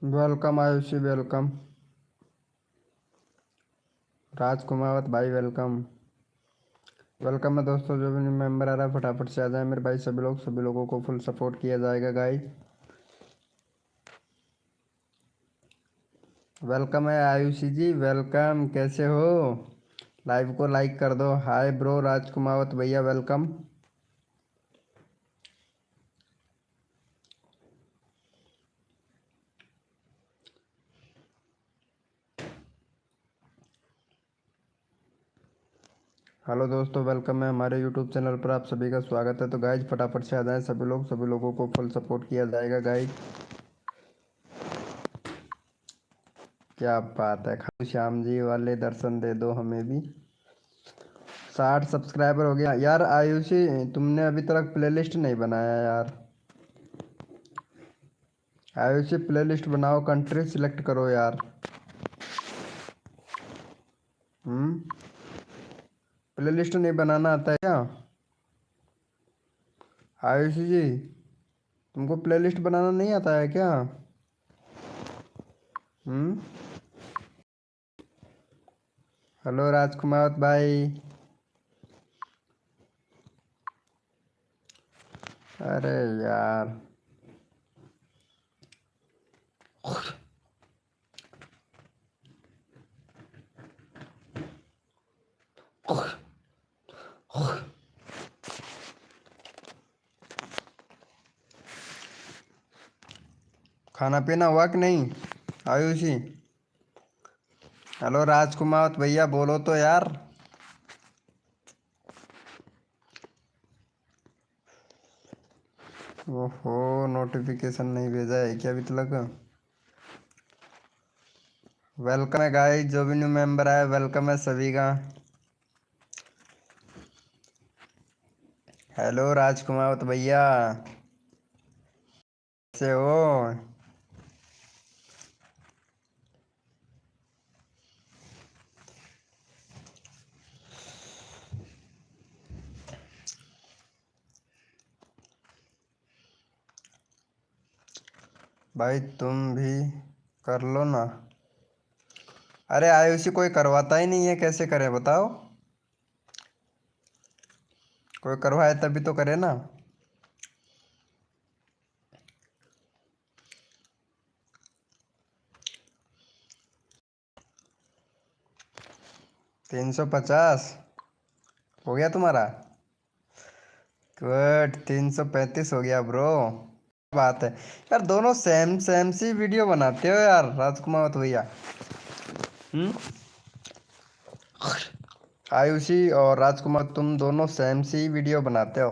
Welcome Ayushi, welcome राजकुमावत भाई, welcome. Welcome है दोस्तों। जो भी न्यू मेंबर आ रहा है फटाफट से आ जाए मेरे भाई। सभी लोगों को फुल सपोर्ट किया जाएगा गाइस। वेलकम है आयुषी जी, वेलकम। कैसे हो? लाइव को लाइक कर दो। हाय ब्रो राजकुमावत भैया, वेलकम। हेलो दोस्तों, वेलकम है हमारे यूट्यूब चैनल पर। आप सभी का स्वागत है। तो गाइज फटाफट से आ जाएं सभी लोगों को फुल सपोर्ट किया जाएगा गाइज। क्या बात है, खाटू श्याम जी वाले दर्शन दे दो हमें भी। 60 सब्सक्राइबर हो गया यार। आयुषी, तुमने अभी तक प्लेलिस्ट नहीं बनाया यार। आयुषी प्लेलिस्ट बनाओ, कंट्री सिलेक्ट करो यार। प्लेलिस्ट नहीं बनाना आता है क्या आयुषी जी? तुमको प्लेलिस्ट बनाना नहीं आता है क्या? हम्म। हेलो राजकुमार भाई। अरे यार, खाना पीना हुआ कि नहीं आयुषी? हेलो राजकुमार भैया, बोलो तो यार। ओहो, नोटिफिकेशन नहीं भेजा है क्या अभी तक? वेलकम है गाइस, जो भी न्यू मेंबर आया वेलकम है सभी का। हेलो राजकुमार भैया, कैसे हो? भाई तुम भी कर लो ना। अरे आयुषी, कोई करवाता ही नहीं है, कैसे करे बताओ? कोई करवाए तभी तो करे ना। 350 हो गया तुम्हारा? गुड, 335 हो गया ब्रो। बात है यार, दोनों सेम सेम सी वीडियो बनाते हो यार राजकुमार भैया। हम्म। आयुषी और राजकुमार, तुम दोनों सेम सी वीडियो बनाते हो।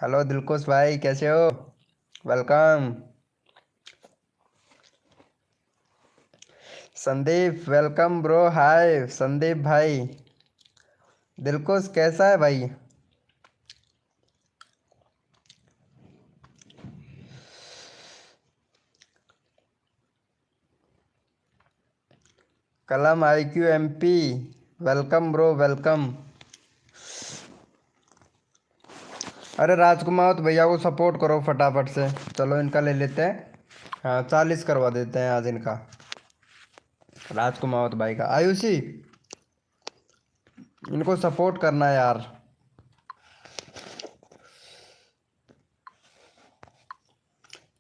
हेलो दिलकुश भाई, कैसे हो? Welcome. Sandeep, welcome bro. Hi Sandeep भाई। दिलकुश कैसा है भाई? कलम IQ MP, welcome bro, welcome. अरे राजकुमार तो भैया को सपोर्ट करो फटाफट से। चलो इनका ले लेते हैं। हाँ, 40 करवा देते हैं आज इनका। राजकुमार भाई का। आयुषी, इनको सपोर्ट करना यार।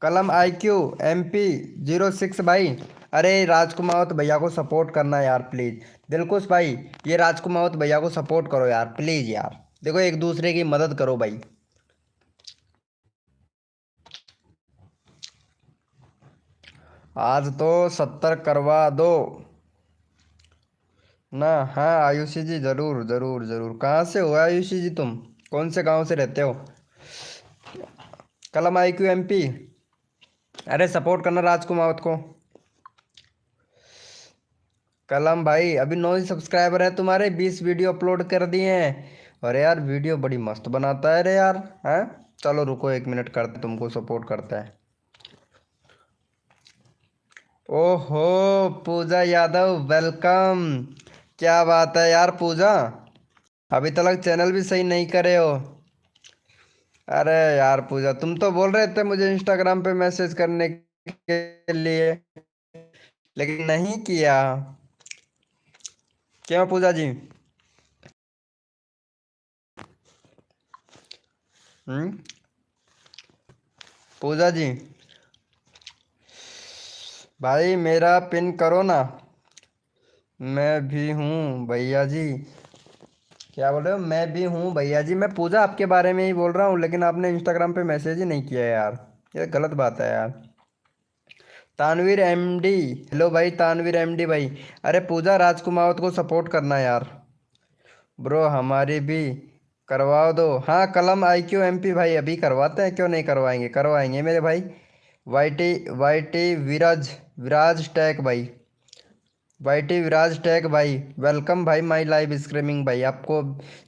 कलम IQ MP 06 भाई। अरे राजकुमार तो भैया को सपोर्ट करना यार प्लीज। दिलकुश भाई, ये राजकुमार तो भैया को सपोर्ट करो यार प्लीज यार। देखो, एक दूसरे की मदद करो भाई। आज तो 70 करवा दो ना। हाँ आयुषी जी, जरूर जरूर जरूर। कहाँ से हो आयुषी जी तुम? कौन से गांव से रहते हो? कलम IQ MP। अरे सपोर्ट करना राजकुमार को। कलम भाई, अभी 9 ही सब्सक्राइबर है तुम्हारे, 20 वीडियो अपलोड कर दिए हैं। अरे यार, वीडियो बड़ी मस्त बनाता है रे यार। हैं? चलो रुको 1 मिनट, करते तुमको सपोर्ट करता है। ओहो, पूजा यादव, वेलकम। क्या बात है यार पूजा, अभी तक चैनल भी सही नहीं करे हो। अरे यार पूजा, तुम तो बोल रहे थे मुझे इंस्टाग्राम पे मैसेज करने के लिए, लेकिन नहीं किया। क्यों पूजा जी? हम्म। पूजा जी, भाई मेरा पिन करो ना। मैं भी हूँ भैया जी। क्या बोल रहे हो? मैं भी हूँ भैया जी। मैं पूजा आपके बारे में ही बोल रहा हूँ, लेकिन आपने इंस्टाग्राम पे मैसेज ही नहीं किया यार। ये गलत बात है यार। तानवीर एमडी, हेलो भाई तानवीर एमडी भाई। अरे पूजा राजकुमावत को सपोर्ट करना यार। ब्रो हमारी भी करवाओ दो। हाँ कलम आईक्यू एमपी भाई, अभी करवाते हैं, क्यों नहीं करवाएंगे, करवाएंगे मेरे भाई। वाईटी वाईटी विराज, विराज टैक भाई। वाईटी विराज टैक भाई, वेलकम भाई माई लाइव स्ट्रीमिंग भाई। आपको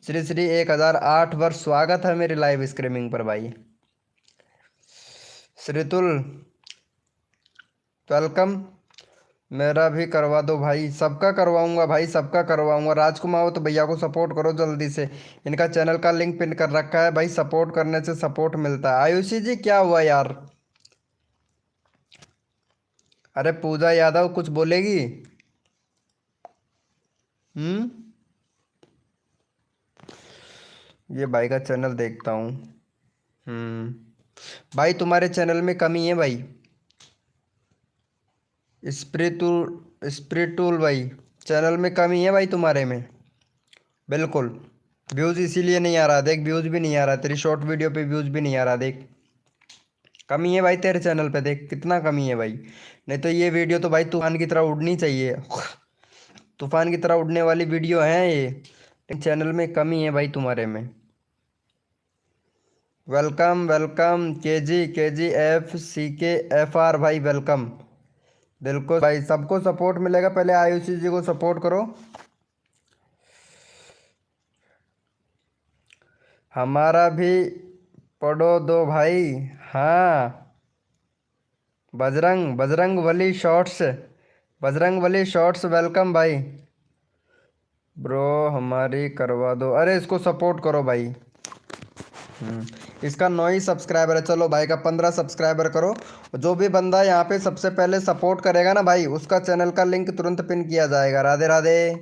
श्री श्री 1008 वर्ष स्वागत है मेरी लाइव स्ट्रीमिंग पर भाई। श्रीतुल वेलकम। मेरा भी करवा दो भाई, सबका करवाऊंगा भाई, सबका करवाऊंगा। राजकुमार तो भैया को सपोर्ट करो जल्दी से। इनका चैनल का लिंक पिन कर रखा है भाई, सपोर्ट करने से सपोर्ट मिलता है। आयुषी जी क्या हुआ यार? अरे पूजा यादव कुछ बोलेगी? हम्म। ये भाई का चैनल देखता हूँ। भाई तुम्हारे चैनल में कमी है भाई। स्पिरिटुल भाई, चैनल में कमी है भाई तुम्हारे में। बिल्कुल। व्यूज़ इसीलिए नहीं आ रहा, देख व्यूज़ भी नहीं आ रहा, तेरी शॉर्ट वीडियो पे व्यूज़ भी नहीं आ रहा, देख। कमी है भाई तेरे चैनल पे, देख कितना कमी है भाई। नहीं तो ये वीडियो तो भाई तूफान की तरह उड़नी चाहिए। तूफान की तरह उड़ने वाली वीडियो है ये, लेकिन चैनल में कमी है भाई तुम्हारे में। वेलकम वेलकम के जी एफ सी के एफ आर भाई, वेलकम। दिल को भाई सबको सपोर्ट मिलेगा, पहले आयुषी जी को सपोर्ट करो। हमारा भी पढ़ो दो भाई। हाँ। Bajrang Bajrang Bali shorts, Bajrang Bali shorts welcome भाई। ब्रो हमारी करवा दो, अरे इसको सपोर्ट करो भाई। इसका 9 ही सब्सक्राइबर है, चलो भाई का 15 सब्सक्राइबर करो। जो भी बंदा यहाँ पे सबसे पहले सपोर्ट करेगा ना भाई, उसका चैनल का लिंक तुरंत पिन किया जाएगा। राधे राधे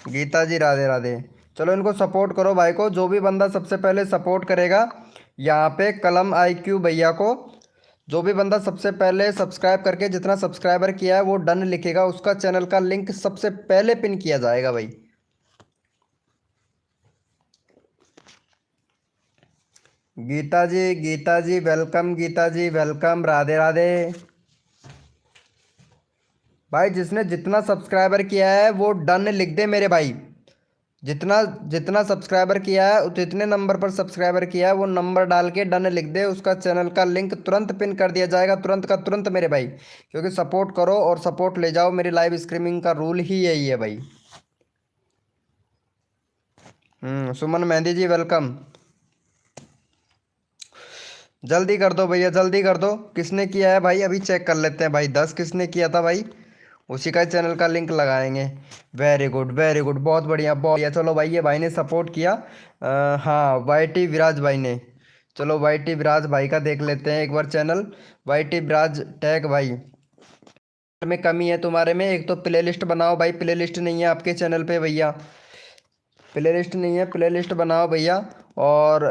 गीता जी, राधे राधे। चलो इनको सपोर्ट करो भाई को, जो भी बंदा सबसे पहले सपोर्ट करेगा यहाँ पे कलम आईक्यू भैया को। जो भी बंदा सबसे पहले सब्सक्राइब करके जितना सब्सक्राइबर किया है वो डन लिखेगा, उसका चैनल का लिंक सबसे पहले पिन किया जाएगा भाई। गीता जी वेलकम, गीता जी वेलकम, राधे राधे। भाई जिसने जितना सब्सक्राइबर किया है वो डन लिख दे मेरे भाई। जितना जितना सब्सक्राइबर किया है, जितने नंबर पर सब्सक्राइबर किया है वो नंबर डाल के डन लिख दे, उसका चैनल का लिंक तुरंत पिन कर दिया जाएगा, तुरंत का तुरंत मेरे भाई। क्योंकि सपोर्ट करो और सपोर्ट ले जाओ, मेरी लाइव स्ट्रीमिंग का रूल ही यही है भाई। सुमन मेहंदी जी वेलकम। जल्दी कर दो भैया, जल्दी कर दो। किसने किया है भाई अभी चेक कर लेते हैं भाई, 10 किसने किया था भाई, उसी का चैनल का लिंक लगाएंगे। वेरी गुड वेरी गुड, बहुत बढ़िया बहुत बढ़िया। चलो भाई ये भाई ने सपोर्ट किया। हाँ वाई टी विराज भाई ने। चलो वाई टी विराज भाई का देख लेते हैं एक बार चैनल। वाई टी विराज टैग भाई, में कमी है तुम्हारे में। एक तो प्ले लिस्ट बनाओ भाई, प्ले लिस्ट नहीं है आपके चैनल पे भैया, प्ले लिस्ट नहीं है, प्ले लिस्ट बनाओ भैया। और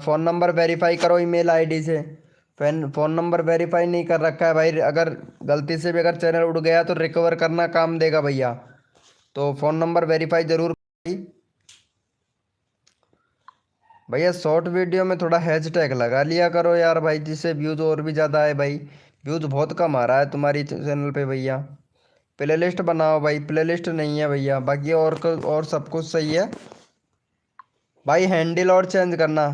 फ़ोन नंबर वेरीफाई करो ईमेल आईडी से। फ़ोन नंबर वेरीफाई नहीं कर रखा है भाई, अगर गलती से भी अगर चैनल उड़ गया तो रिकवर करना काम देगा भैया। तो फ़ोन नंबर वेरीफाई ज़रूर भाई। भैया शॉर्ट वीडियो में थोड़ा हैशटैग लगा लिया करो यार भाई, जिससे व्यूज़ और भी ज़्यादा है भाई। व्यूज़ बहुत कम आ रहा है तुम्हारी चैनल पे भैया। प्ले लिस्ट बनाओ भाई, प्ले लिस्ट नहीं है भैया, बाकी और सब कुछ सही है भाई। हैंडल और चेंज करना।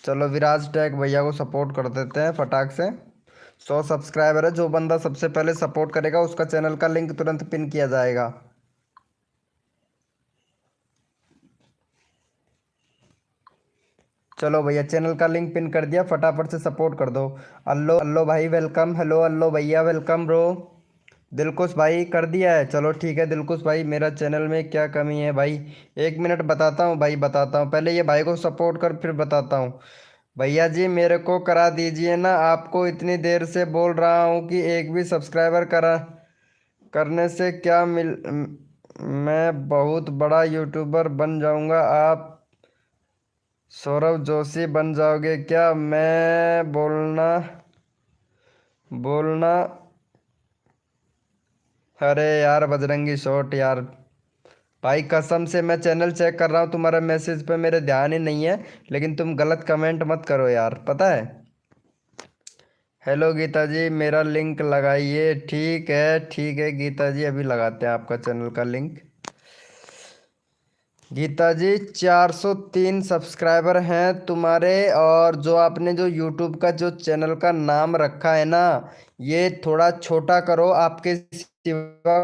चलो विराज टैग भैया को सपोर्ट कर देते हैं फटाक से। 100 सब्सक्राइबर है, जो बंदा सबसे पहले सपोर्ट करेगा उसका चैनल का लिंक तुरंत पिन किया जाएगा। चलो भैया चैनल का लिंक पिन कर दिया, फटाफट से सपोर्ट कर दो। अल्लो अल्लो भाई वेलकम, हेलो अल्लो भैया वेलकम ब्रो। दिलकुश भाई कर दिया है, चलो ठीक है दिलकुश भाई। मेरा चैनल में क्या कमी है भाई, 1 मिनट बताता हूँ भाई, बताता हूँ। पहले ये भाई को सपोर्ट कर फिर बताता हूँ। भैया जी मेरे को करा दीजिए ना, आपको इतनी देर से बोल रहा हूँ कि एक भी सब्सक्राइबर करा करने से क्या मैं बहुत बड़ा यूट्यूबर बन जाऊंगा, आप सौरभ जोशी बन जाओगे क्या? मैं बोलना बोलना अरे यार बजरंगी शॉट यार, भाई कसम से मैं चैनल चेक कर रहा हूँ, तुम्हारा मैसेज पे मेरे ध्यान ही नहीं है, लेकिन तुम गलत कमेंट मत करो यार, पता है। हेलो गीता जी मेरा लिंक लगाइए। ठीक है गीता जी, अभी लगाते हैं आपका चैनल का लिंक। गीता जी 403 सब्सक्राइबर हैं तुम्हारे, और जो आपने जो यूट्यूब का जो चैनल का नाम रखा है ना, ये थोड़ा छोटा करो, आपके सिवा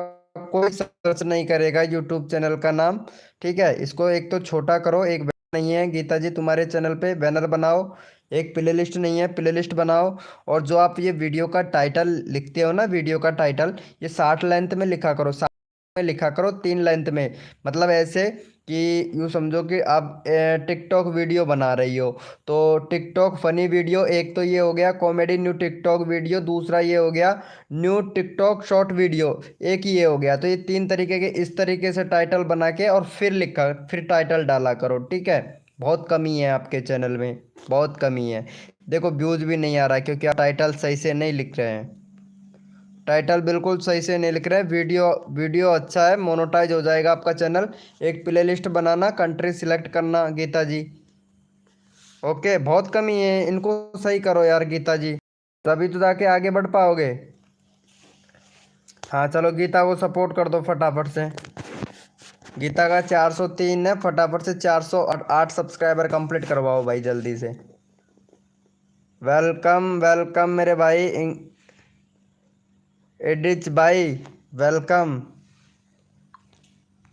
कोई सर्च नहीं करेगा यूट्यूब चैनल का नाम। ठीक है, इसको एक तो छोटा करो, एक बैनर नहीं है गीता जी तुम्हारे चैनल पे, बैनर बनाओ। एक प्लेलिस्ट नहीं है, प्लेलिस्ट बनाओ। और जो आप ये वीडियो का टाइटल लिखते हो ना, वीडियो का टाइटल ये 60 लेंथ में लिखा करो, 60 में लिखा करो, 3 लेंथ में। मतलब ऐसे कि यूँ समझो कि आप टिकटॉक वीडियो बना रही हो, तो टिकटॉक फनी वीडियो, एक तो ये हो गया कॉमेडी न्यू टिकटॉक वीडियो, दूसरा ये हो गया न्यू टिकटॉक शॉर्ट वीडियो, एक ही ये हो गया। तो ये 3 तरीके के, इस तरीके से टाइटल बना के और फिर लिखा, फिर टाइटल डाला करो, ठीक है। बहुत कमी है आपके चैनल में, बहुत कमी है। देखो व्यूज़ भी नहीं आ रहा है क्योंकि आप टाइटल सही से नहीं लिख रहे हैं, टाइटल बिल्कुल सही से नहीं लिख रहे हैं। वीडियो वीडियो अच्छा है, मोनेटाइज हो जाएगा आपका चैनल। एक प्लेलिस्ट बनाना, कंट्री सिलेक्ट करना गीता जी। ओके, बहुत कमी है, इनको सही करो यार गीता जी, तभी तो जाके आगे बढ़ पाओगे। हाँ चलो गीता को सपोर्ट कर दो फटाफट से। गीता का 403 है, फटाफट से 408 सब्सक्राइबर कंप्लीट करवाओ भाई जल्दी से। वेलकम वेलकम मेरे भाई एडिच भाई, वेलकम।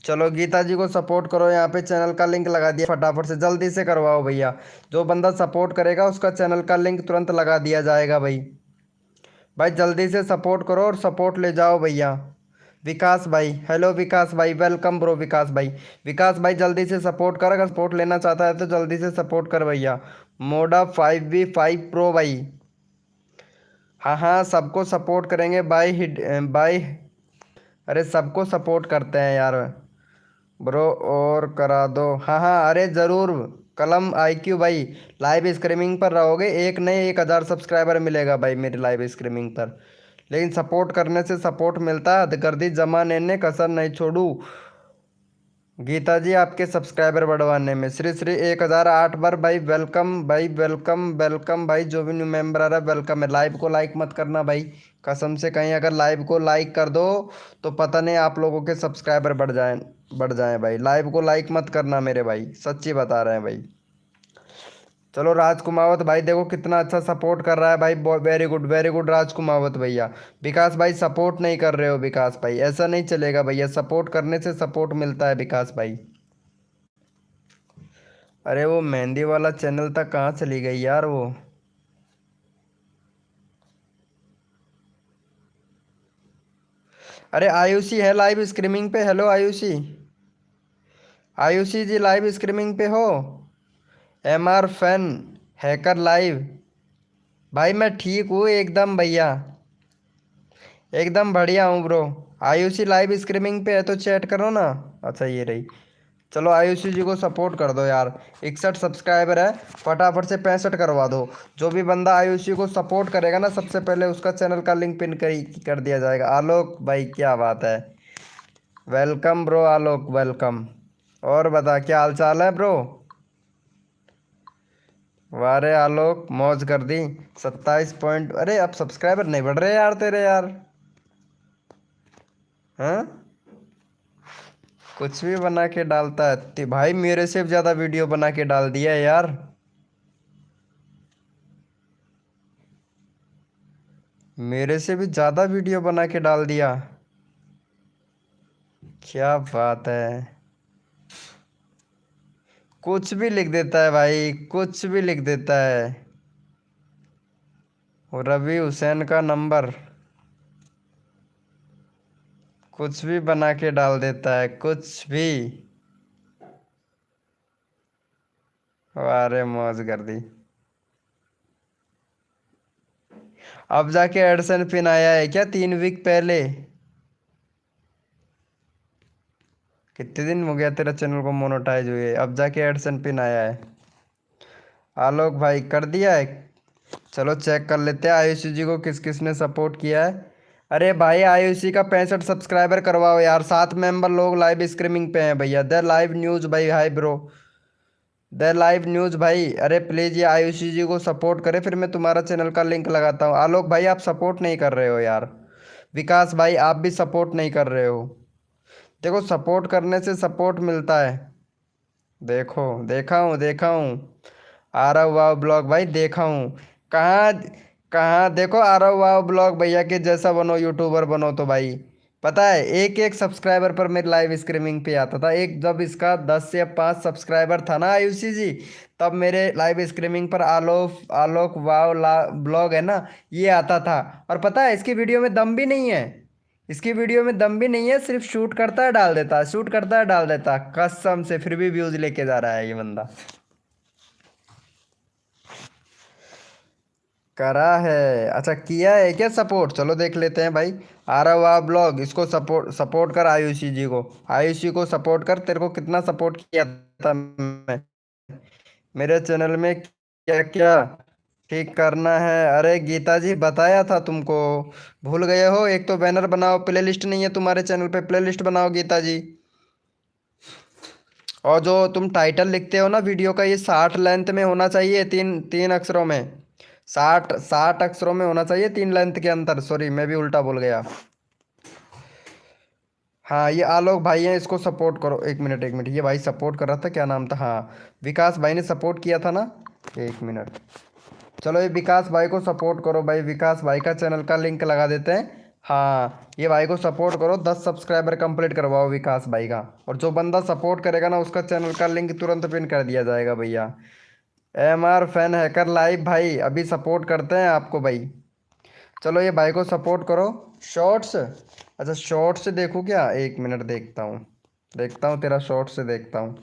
चलो गीता जी को सपोर्ट करो, यहाँ पे चैनल का लिंक लगा दिया, फटाफट से जल्दी से करवाओ भैया। जो बंदा सपोर्ट करेगा उसका चैनल का लिंक तुरंत लगा दिया जाएगा भाई। भाई जल्दी से सपोर्ट करो और सपोर्ट ले जाओ भैया। विकास भाई, हेलो विकास भाई, वेलकम ब्रो विकास भाई। विकास भाई जल्दी से सपोर्ट कर, अगर सपोर्ट लेना चाहता है तो जल्दी से सपोर्ट कर भैया। मोडा 5v5 प्रो भाई। हाँ हाँ, सबको सपोर्ट करेंगे भाई, हिट भाई, अरे सबको सपोर्ट करते हैं यार ब्रो, और करा दो। हाँ हाँ, अरे ज़रूर। कलम IQ भाई, लाइव स्ट्रीमिंग पर रहोगे, एक नहीं 1000 सब्सक्राइबर मिलेगा भाई मेरी लाइव स्ट्रीमिंग पर। लेकिन सपोर्ट करने से सपोर्ट मिलता है, गर्दी जमाने ने कसर नहीं छोड़ू। गीता जी आपके सब्सक्राइबर बढ़वाने में श्री श्री 1008 बार भाई, वेलकम भाई, वेलकम वेलकम भाई। जो भी न्यू मेंबर आ रहा है वेलकम है। लाइव को लाइक मत करना भाई, कसम से, कहीं अगर लाइव को लाइक कर दो तो पता नहीं आप लोगों के सब्सक्राइबर बढ़ जाएं भाई। लाइव को लाइक मत करना मेरे भाई, सच्ची बता रहे हैं भाई। चलो राजकुमावत भाई देखो कितना अच्छा सपोर्ट कर रहा है भाई, वेरी गुड राजकुमावत भैया। विकास भाई सपोर्ट नहीं कर रहे हो विकास भाई, ऐसा नहीं चलेगा भैया, सपोर्ट करने से सपोर्ट मिलता है विकास भाई। अरे वो मेहंदी वाला चैनल तक कहाँ चली गई यार वो? अरे आयुषी है लाइव स्ट्रीमिंग पे, हेलो आयुषी। आयुषी जी लाइव स्ट्रीमिंग पे हो? MR fan hacker live. भाई मैं ठीक हूँ एकदम भैया, एकदम बढ़िया हूँ ब्रो। आयुषी लाइव स्ट्रीमिंग पे है तो चैट करो ना। अच्छा ये रही। चलो आयुषी जी को सपोर्ट कर दो यार, 61 सब्सक्राइबर है, फटाफट से 65 करवा दो। जो भी बंदा आयुषी को सपोर्ट करेगा ना, सबसे पहले उसका चैनल का लिंक पिन कर दिया जाएगा। आलोक भाई क्या बात है, वेलकम ब्रो आलोक, वेलकम। और बता क्या हाल चाल है ब्रो? वारे आलोक मौज कर दी। 27 पॉइंट, अरे अब सब्सक्राइबर नहीं बढ़ रहे यार तेरे यार, हैं? कुछ भी बना के डालता है भाई, मेरे से भी ज़्यादा वीडियो बना के डाल दिया है यार। मेरे से भी ज़्यादा वीडियो बना के डाल दिया, क्या बात है। कुछ भी लिख देता है भाई, कुछ भी लिख देता है। और रवि हुसैन का नंबर, कुछ भी बना के डाल देता है, कुछ भी। अरे मौज कर दी। अब जाके एडसन पिन आया है क्या 3 वीक पहले? कितने दिन हो गया तेरा चैनल को मोनेटाइज हुए, अब जाके एडसन पिन आया है? आलोक भाई कर दिया है? चलो चेक कर लेते हैं आयुषी जी को किस किस ने सपोर्ट किया है। अरे भाई आयुषी का 65 सब्सक्राइबर करवाओ यार, 7 मेंबर लोग लाइव स्ट्रीमिंग पे हैं भैया। द लाइव न्यूज़ भाई, hi bro. The live news भाई, अरे प्लीज़ ये आयुषी जी को सपोर्ट करे, फिर मैं तुम्हारा चैनल का लिंक लगाता हूँ। आलोक भाई आप सपोर्ट नहीं कर रहे हो यार। विकास भाई आप भी सपोर्ट नहीं कर रहे हो। देखो सपोर्ट करने से सपोर्ट मिलता है। देखो देखा हूँ। आ रहा हुआ ब्लॉग भाई देखा हूँ। कहाँ? कहाँ देखो आ रहा हुआ ब्लॉग भैया के जैसा बनो, यूट्यूबर बनो तो भाई। पता है एक एक सब्सक्राइबर पर मेरे लाइव स्ट्रीमिंग पे आता था। एक जब इसका 10 या 5 सब्सक्राइबर था ना आयुषी जी, तब मेरे लाइव स्ट्रीमिंग पर आलोक आलोक वाव ब्लॉग है ना, ये आता था। और पता है इसकी वीडियो में दम भी नहीं है। इसकी वीडियो में दम भी नहीं है, सिर्फ शूट करता है डाल देता है, शूट करता है डाल देता है, कसम से फिर भी व्यूज लेके जा रहा है ये बंदा। करा है? अच्छा किया है क्या सपोर्ट? चलो देख लेते हैं भाई। आ रहा हुआ ब्लॉग, इसको सपोर्ट सपोर्ट कर आयुषी जी को। आयुषी को सपोर्ट कर, तेरे को कितना सपोर्ट किया था मैं मेरे चैनल में, क्या क्या ठीक करना है। अरे गीता जी बताया था तुमको, भूल गए हो? एक तो बैनर बनाओ, प्लेलिस्ट नहीं है तुम्हारे चैनल पे, प्लेलिस्ट बनाओ गीता जी। और जो तुम टाइटल लिखते हो ना वीडियो का, ये 60 लेंथ में होना चाहिए, तीन तीन अक्षरों में। 60 60 अक्षरों में होना चाहिए, 3 लेंथ के अंदर। सॉरी मैं भी उल्टा बोल गया। हाँ ये आलोक भाई हैं, इसको सपोर्ट करो। एक मिनट एक मिनट, ये भाई सपोर्ट कर रहा था, क्या नाम था? हाँ विकास भाई ने सपोर्ट किया था ना। एक मिनट। चलो ये विकास भाई को सपोर्ट करो भाई, विकास भाई का चैनल का लिंक लगा देते हैं। हाँ ये भाई को सपोर्ट करो, 10 सब्सक्राइबर कंप्लीट करवाओ विकास भाई का। और जो बंदा सपोर्ट करेगा ना उसका चैनल का लिंक तुरंत पिन कर दिया जाएगा भैया। MR फैन हैकर लाइव भाई अभी सपोर्ट करते हैं आपको भाई। चलो ये भाई को सपोर्ट करो। शॉर्ट्स, अच्छा शॉर्ट्स देखूँ क्या? एक मिनट देखता हूँ, देखता हूँ तेरा शॉर्ट्स से देखता हूँ।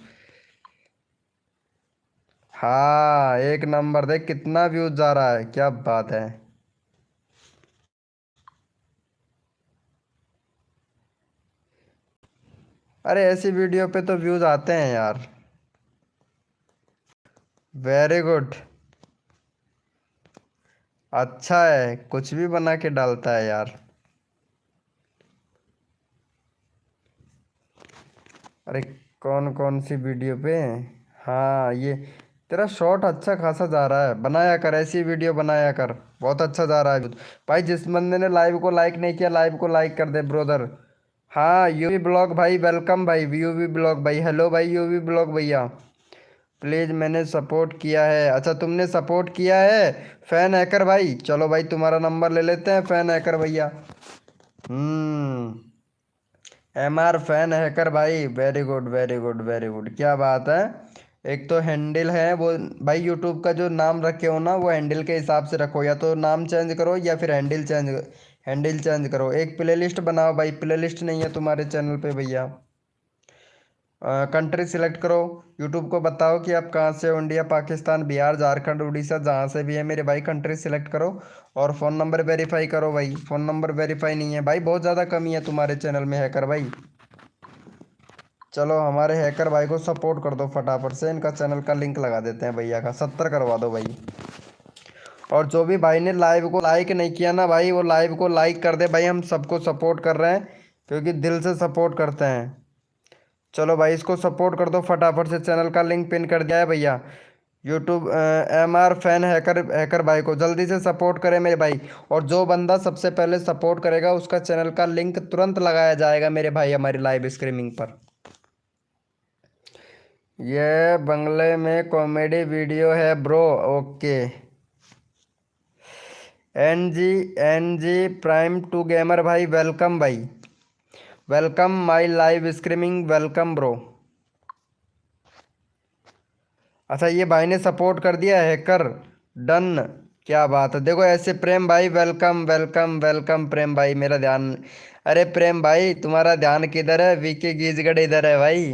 हाँ एक नंबर, देख कितना व्यूज जा रहा है, क्या बात है। अरे ऐसी वीडियो पे तो व्यूज आते हैं यार। Very good. अच्छा है, कुछ भी बना के डालता है यार। अरे कौन कौन सी वीडियो पे? हाँ ये तेरा शॉर्ट अच्छा खासा जा रहा है, बनाया कर ऐसी वीडियो बनाया कर, बहुत अच्छा जा रहा है भाई। जिस बंदे ने लाइव को लाइक नहीं किया, लाइव को लाइक कर दे ब्रोदर। हाँ यूवी ब्लॉग भाई वेलकम भाई, यूवी ब्लॉग भाई हेलो भाई, यूवी ब्लॉग भैया प्लीज़ मैंने सपोर्ट किया है। अच्छा तुमने सपोर्ट किया है फैन हैकर भाई, चलो भाई तुम्हारा नंबर ले लेते हैं फैन हैकर भैया। हम्म। MR फैन हैकर भाई, very good very good very good, क्या बात है। एक तो हैंडल है वो, भाई यूट्यूब का जो नाम रखे हो ना वो हैंडल के हिसाब से रखो, या तो नाम चेंज करो या फिर हैंडल चेंज करो। एक प्लेलिस्ट बनाओ भाई, प्लेलिस्ट नहीं है तुम्हारे चैनल पे भैया। कंट्री सिलेक्ट करो, यूट्यूब को बताओ कि आप कहाँ से हो, इंडिया पाकिस्तान बिहार झारखंड उड़ीसा जहाँ से भी है मेरे भाई, कंट्री सिलेक्ट करो। और फ़ोन नंबर वेरीफाई करो भाई, फ़ोन नंबर वेरीफाई नहीं है भाई, बहुत ज़्यादा कमी है तुम्हारे चैनल में हैकर भाई। चलो हमारे हैकर भाई को सपोर्ट कर दो फटाफट से, इनका चैनल का लिंक लगा देते हैं भैया का, 70 करवा दो भाई। और जो भी भाई ने लाइव को लाइक नहीं किया ना भाई, वो लाइव को लाइक कर दे भाई, हम सबको सपोर्ट कर रहे हैं क्योंकि दिल से सपोर्ट करते हैं। चलो भाई इसको सपोर्ट कर दो फटाफट से, चैनल का लिंक पिन कर दिया है भैया। YouTube MR fan hacker hacker भाई को जल्दी से सपोर्ट करें मेरे भाई। और जो बंदा सबसे पहले सपोर्ट करेगा उसका चैनल का लिंक तुरंत लगाया जाएगा मेरे भाई हमारी लाइव स्ट्रीमिंग पर। ये बंगले में कॉमेडी वीडियो है bro, okay. NG prime two gamer भाई वेलकम भाई, welcome my live streaming, welcome bro. अच्छा ये भाई ने सपोर्ट कर दिया हैकर, डन, क्या बात है। देखो ऐसे प्रेम भाई वेलकम वेलकम वेलकम प्रेम भाई, मेरा ध्यान, अरे प्रेम भाई तुम्हारा ध्यान किधर है, विकी गीजगढ़ इधर है भाई।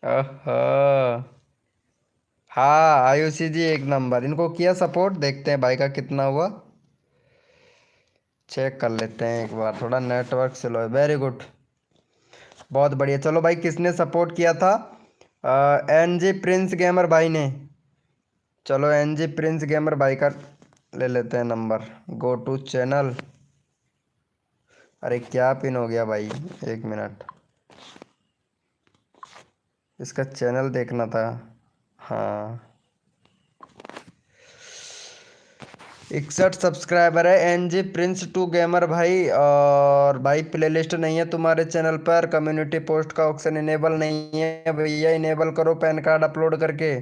ओहो। हाँ आयुषी जी एक नंबर, इनको किया सपोर्ट, देखते हैं भाई का कितना हुआ, चेक कर लेते हैं एक बार, थोड़ा नेटवर्क स्लो है। वेरी गुड, बहुत बढ़िया। चलो भाई किसने सपोर्ट किया था? एन जी प्रिंस गेमर भाई ने। चलो एन जी प्रिंस गेमर भाई का ले लेते हैं नंबर। Go to channel. अरे क्या पिन हो गया भाई, एक मिनट, इसका चैनल देखना था। हाँ 61 सब्सक्राइबर है N G prince two gamer भाई। और भाई प्लेलिस्ट नहीं है तुम्हारे चैनल पर, कम्युनिटी पोस्ट का ऑप्शन इनेबल नहीं है भैया, इनेबल करो पैन कार्ड अपलोड करके,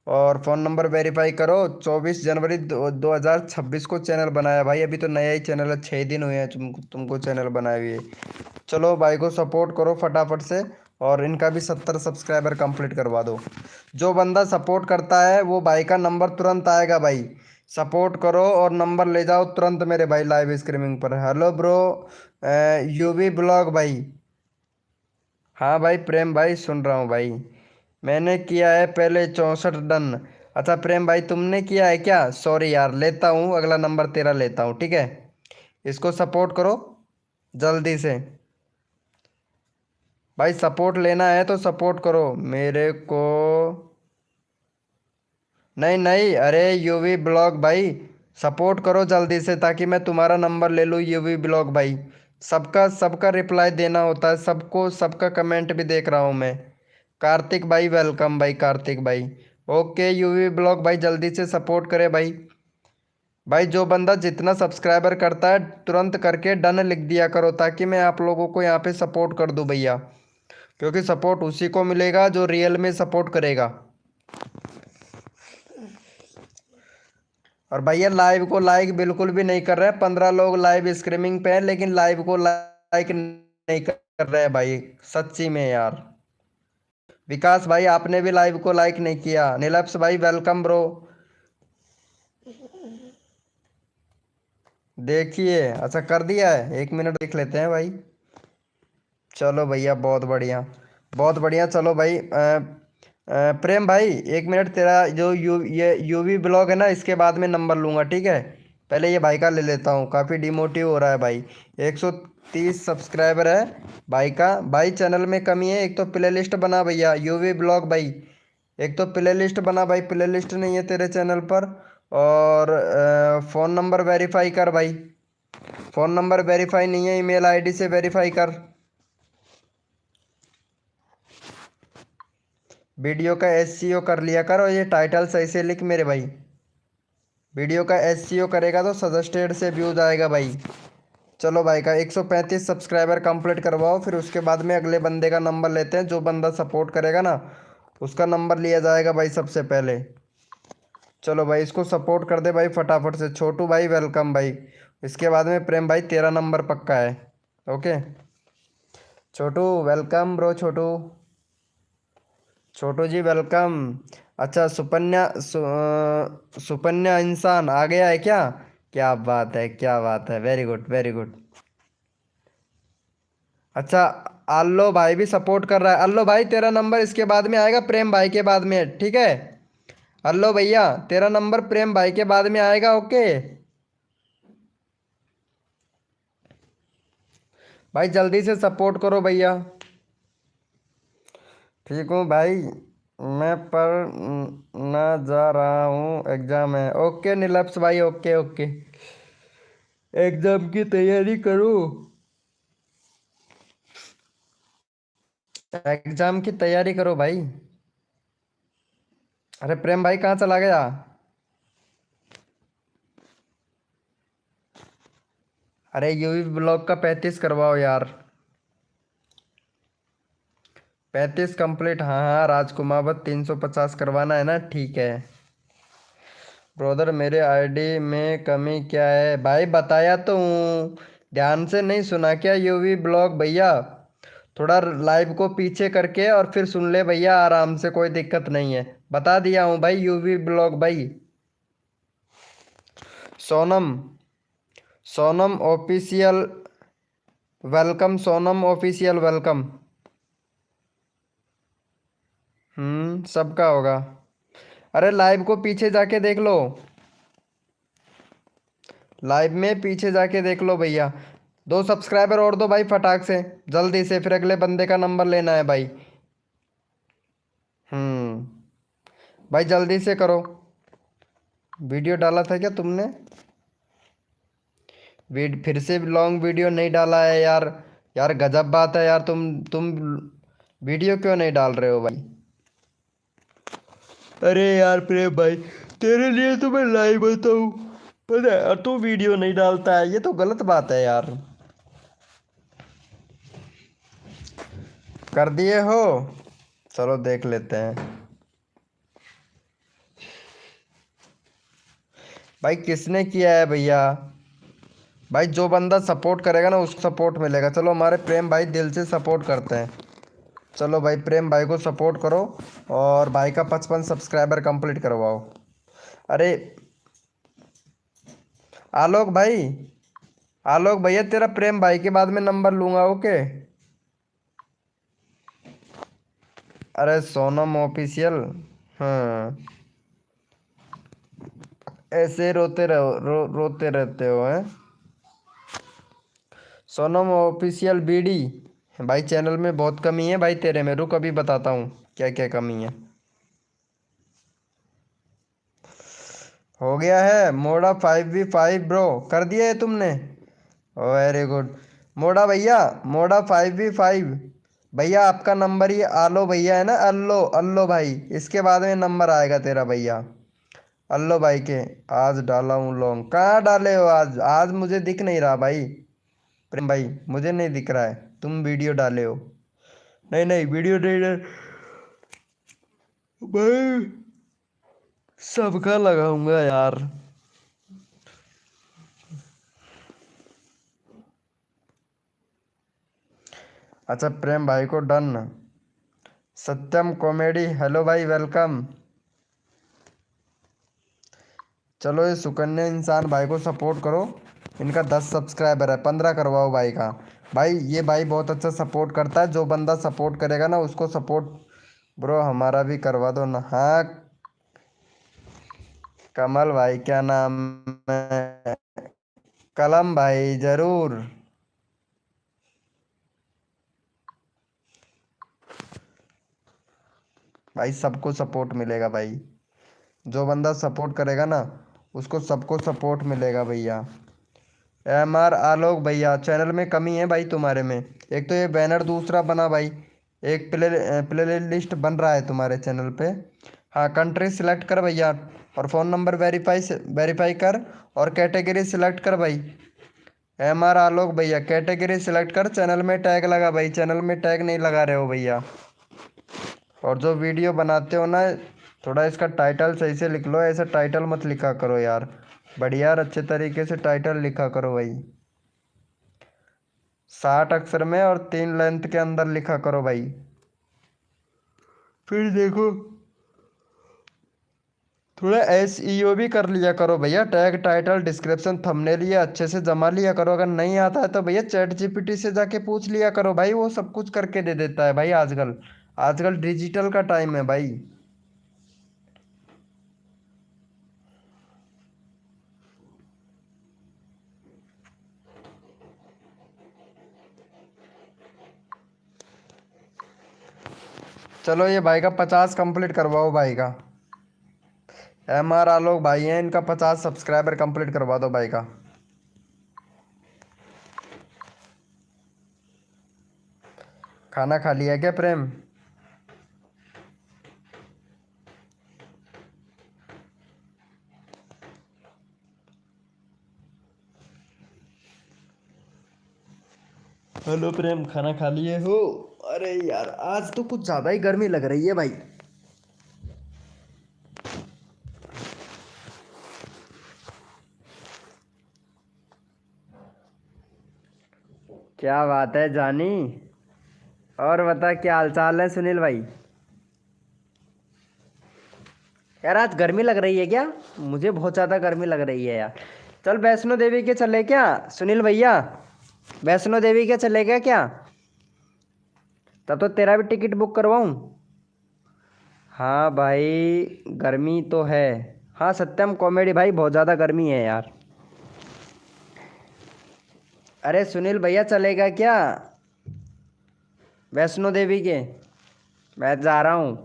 और फ़ोन नंबर वेरीफाई करो। 24 जनवरी 2026 को चैनल बनाया भाई, अभी तो नया ही चैनल है, 6 दिन हुए हैं तुमको चैनल बनाए हुए। चलो भाई को सपोर्ट करो फटाफट से, और इनका भी 70 सब्सक्राइबर कंप्लीट करवा दो। जो बंदा सपोर्ट करता है वो भाई का नंबर तुरंत आएगा भाई। सपोर्ट करो और नंबर ले जाओ तुरंत मेरे भाई लाइव स्ट्रीमिंग पर। हेलो ब्रो, यूवी ब्लॉग भाई। हाँ भाई प्रेम भाई सुन रहा हूँ भाई। मैंने किया है पहले 64 डन। अच्छा प्रेम भाई तुमने किया है क्या? सॉरी यार, लेता हूँ अगला नंबर तेरा लेता हूँ, ठीक है। इसको सपोर्ट करो जल्दी से। भाई सपोर्ट लेना है तो सपोर्ट करो मेरे को। नहीं नहीं, अरे यूवी ब्लॉग भाई, सपोर्ट करो जल्दी से ताकि मैं तुम्हारा नंबर ले लूँ। यूवी ब्लॉग भाई, सबका सबका रिप्लाई देना होता है सबको, सबका कमेंट भी देख रहा हूँ मैं। कार्तिक भाई वेलकम भाई, कार्तिक भाई। ओके यूवी ब्लॉग भाई जल्दी से सपोर्ट करे भाई। भाई जो बंदा जितना सब्सक्राइबर करता है तुरंत करके डन लिख दिया करो, ताकि मैं आप लोगों को यहाँ पे सपोर्ट कर दूँ भैया, क्योंकि सपोर्ट उसी को मिलेगा जो रियल में सपोर्ट करेगा। और भैया लाइव को लाइक बिल्कुल भी नहीं कर रहे हैं, 15 लोग लाइव स्ट्रीमिंग पे हैं लेकिन लाइव को लाइक नहीं कर रहे हैं भाई, सच्ची में यार। विकास भाई आपने भी लाइव को लाइक नहीं किया। नीलप्स भाई वेलकम ब्रो। देखिए अच्छा कर दिया है, एक मिनट देख लेते हैं भाई। चलो भैया बहुत बढ़िया, बहुत बढ़िया। चलो भाई प्रेम भाई एक मिनट, तेरा जो ये यूवी ब्लॉग है ना, इसके बाद में नंबर लूँगा ठीक है। पहले ये भाई का ले लेता हूँ, काफ़ी डिमोटिव हो रहा है भाई। 130 सब्सक्राइबर है भाई का। भाई चैनल में कमी है, एक तो प्ले लिस्ट बना भैया यूवी ब्लॉग भाई, एक तो प्ले लिस्ट बना भाई, प्ले लिस्ट नहीं है तेरे चैनल पर। और फ़ोन नंबर वेरीफाई कर भाई, फ़ोन नंबर वेरीफाई नहीं है, ईमेल आईडी से वेरीफाई कर। वीडियो का एसईओ कर लिया कर, और ये टाइटल सही से लिख मेरे भाई। वीडियो का एसईओ करेगा तो सजेस्टेड से व्यूज आएगा भाई। चलो भाई का 135 सब्सक्राइबर कंप्लीट करवाओ, फिर उसके बाद में अगले बंदे का नंबर लेते हैं। जो बंदा सपोर्ट करेगा ना उसका नंबर लिया जाएगा भाई सबसे पहले। चलो भाई इसको सपोर्ट कर दे भाई फटाफट से। छोटू भाई वेलकम भाई। इसके बाद में प्रेम भाई तेरा नंबर पक्का है। ओके छोटू वेलकम ब्रो, छोटू, छोटू जी वेलकम। अच्छा सुपन्या इंसान आ गया है क्या? क्या बात है, क्या बात है, वेरी गुड वेरी गुड। अच्छा अल्लो भाई भी सपोर्ट कर रहा है। अल्लो भाई तेरा नंबर इसके बाद में आएगा, प्रेम भाई के बाद में, ठीक है। अल्लो भैया तेरा नंबर प्रेम भाई के बाद में आएगा। ओके भाई जल्दी से सपोर्ट करो भैया। ठीक हूँ भाई, मैं पर ना जा रहा हूँ, एग्जाम है। ओके नीलप्स भाई, ओके ओके, एग्जाम की तैयारी करो, एग्जाम की तैयारी करो भाई। अरे प्रेम भाई कहाँ चला गया? अरे यूवी ब्लॉक का 35 करवाओ यार। 35 कंप्लीट, हाँ हाँ राजकुमार, बस 350 करवाना है ना, ठीक है। ब्रदर मेरे आईडी में कमी क्या है भाई, बताया तो हूँ, ध्यान से नहीं सुना क्या यूवी ब्लॉग भैया? थोड़ा लाइव को पीछे करके और फिर सुन ले भैया आराम से, कोई दिक्कत नहीं है। बता दिया हूँ भाई यूवी ब्लॉग भाई। Sonam, Sonam official welcome, Sonam official welcome. सबका होगा। अरे लाइव को पीछे जाके देख लो, लाइव में पीछे जाके देख लो भैया। 2 सब्सक्राइबर और दो भाई फटाक से, जल्दी से, फिर अगले बंदे का नंबर लेना है भाई। भाई जल्दी से करो। वीडियो डाला था क्या तुमने? फिर से लॉन्ग वीडियो नहीं डाला है यार। यार गजब बात है यार, तुम वीडियो क्यों नहीं डाल रहे हो भाई? अरे यार प्रेम भाई, तेरे लिए तो मैं लाइव बताऊँ, पता है, तू वीडियो नहीं डालता है, ये तो गलत बात है यार। कर दिए हो? चलो देख लेते हैं भाई किसने किया है भैया। भाई जो बंदा सपोर्ट करेगा ना उसको सपोर्ट मिलेगा। चलो हमारे प्रेम भाई दिल से सपोर्ट करते हैं। चलो भाई प्रेम भाई को सपोर्ट करो और भाई का 55 सब्सक्राइबर कंप्लीट करवाओ। अरे आलोक भाई, आलोक भैया तेरा प्रेम भाई के बाद में नंबर लूंगा, ओके। अरे सोनम ऑफिशियल, हाँ, ऐसे रोते रहो, रोते रहते हो हैं। सोनम ऑफिशियल बीडी भाई, चैनल में बहुत कमी है भाई तेरे में, रुक अभी बताता हूँ क्या क्या कमी है। हो गया है मोड़ा 5v5 ब्रो, कर दिया है तुमने? वेरी गुड मोड़ा भैया, मोड़ा 5v5 भैया। आपका नंबर ये आलो भैया है ना, अल्लो अल्लो भाई, इसके बाद में नंबर आएगा तेरा भैया। अल्लो भाई के आज डाला हूँ लॉन्ग। कहाँ डाले हो आज? आज मुझे दिख नहीं रहा भाई। प्रेम भाई मुझे नहीं दिख रहा है तुम वीडियो डाले हो। नहीं नहीं वीडियो नहीं भाई, सबका लगाऊंगा यार। अच्छा प्रेम भाई को डन। सत्यम कॉमेडी हेलो भाई वेलकम। चलो ये सुकन्या इंसान भाई को सपोर्ट करो। इनका 10 सब्सक्राइबर है, 15 करवाओ भाई का। भाई ये भाई बहुत अच्छा सपोर्ट करता है, जो बंदा सपोर्ट करेगा ना उसको सपोर्ट। ब्रो हमारा भी करवा दो ना। हाँ कमल भाई क्या नाम है, कलम भाई जरूर। भाई सबको सपोर्ट मिलेगा भाई, जो बंदा सपोर्ट करेगा ना उसको सबको सपोर्ट मिलेगा भैया। MR आलोक भैया चैनल में कमी है भाई तुम्हारे में। एक तो ये बैनर दूसरा बना भाई, एक प्ले लिस्ट बन रहा है तुम्हारे चैनल पे। हाँ कंट्री सिलेक्ट कर भैया, और फ़ोन नंबर वेरीफाई कर, और कैटेगरी सिलेक्ट कर भाई। MR आलोक भैया कैटेगरी सिलेक्ट कर, चैनल में टैग लगा भाई, चैनल में टैग नहीं लगा रहे हो भैया। और जो वीडियो बनाते हो ना, थोड़ा इसका टाइटल सही से लिख लो, ऐसा टाइटल मत लिखा करो यार। बढ़िया और अच्छे तरीके से टाइटल लिखा करो भाई, 60 अक्षर में और 3 लेंथ के अंदर लिखा करो भाई। फिर देखो थोड़ा SEO भी कर लिया करो भैया, टैग टाइटल डिस्क्रिप्शन थंबनेल ये अच्छे से जमा लिया करो। अगर नहीं आता है तो भैया ChatGPT से जाके पूछ लिया करो भाई, वो सब कुछ करके दे देता है भाई आजकल। आजकल डिजिटल का टाइम है भाई। चलो ये भाई का 50 कंप्लीट करवाओ भाई का। MR आलोक भाई हैं, इनका 50 सब्सक्राइबर कंप्लीट करवा दो भाई का। खाना खा लिया क्या प्रेम? हेलो प्रेम खाना खा लिए हो? अरे यार आज तो कुछ ज़्यादा ही गर्मी लग रही है भाई। क्या बात है जानी, और बता क्या हालचाल है सुनील भाई? यार आज गर्मी लग रही है क्या? मुझे बहुत ज़्यादा गर्मी लग रही है यार। चल वैष्णो देवी के चले क्या सुनील भैया? वैष्णो देवी के चले गया क्या? तब तो तेरा भी टिकट बुक करवाऊँ? हाँ भाई गर्मी तो है। हाँ सत्यम कॉमेडी भाई बहुत ज़्यादा गर्मी है यार। अरे सुनील भैया चलेगा क्या वैष्णो देवी के? मैं जा रहा हूँ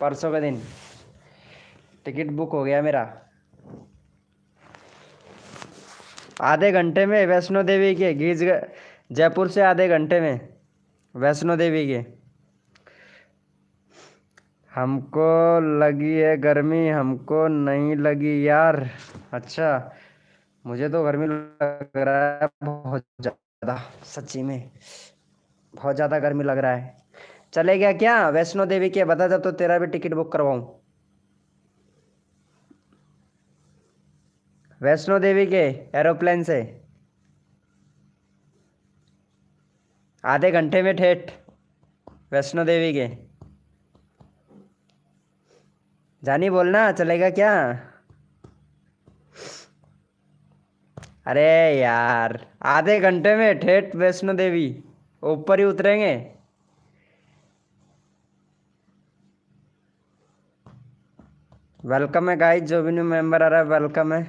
परसों के दिन। टिकट बुक हो गया मेरा। आधे घंटे में वैष्णो देवी के जयपुर से आधे घंटे में वैष्णो देवी के। हमको लगी है गर्मी, हमको नहीं लगी यार। अच्छा मुझे तो गर्मी लग रहा है बहुत ज़्यादा। सच्ची में बहुत ज़्यादा गर्मी लग रहा है। चले गया क्या वैष्णो देवी के? बता जब तो तेरा भी टिकट बुक करवाऊँ वैष्णो देवी के एरोप्लेन से। आधे घंटे में ठेठ वैष्णो देवी के। जानी बोलना चलेगा क्या? अरे यार आधे घंटे में ठेठ वैष्णो देवी। ऊपर ही उतरेंगे। वेलकम है गाइस, जो भी न्यू मेंबर आ रहा है वेलकम है।